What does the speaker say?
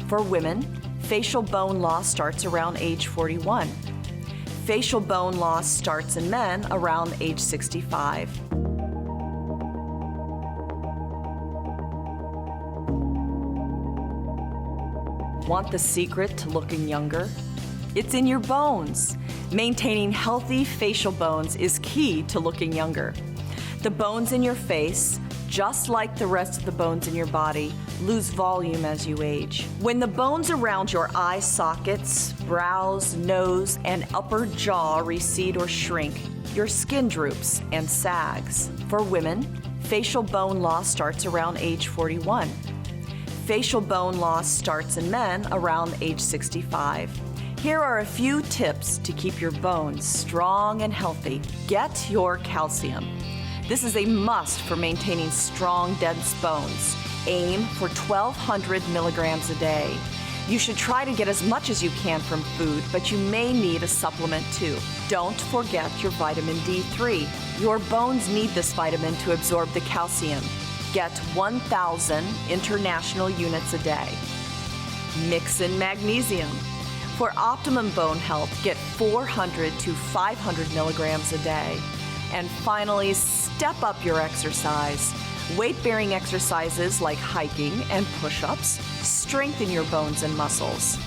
For women, facial bone loss starts around age 41. Facial bone loss starts in men around age 65. Want the secret to looking younger? It's in your bones. Maintaining healthy facial bones is key to looking younger. The bones in your face, just like the rest of the bones in your body, lose volume as you age. When the bones around your eye sockets, brows, nose, and upper jaw recede or shrink, your skin droops and sags. For women, facial bone loss starts around age 41. Facial bone loss starts in men around age 65. Here are a few tips to keep your bones strong and healthy. Get your calcium. This is a must for maintaining strong, dense bones. Aim for 1,200 milligrams a day. You should try to get as much as you can from food, but you may need a supplement too. Don't forget your vitamin D3. Your bones need this vitamin to absorb the calcium. Get 1,000 international units a day. Mix in magnesium. For optimum bone health, get 400 to 500 milligrams a day. And finally, step up your exercise. Weight-bearing exercises like hiking and push-ups strengthen your bones and muscles.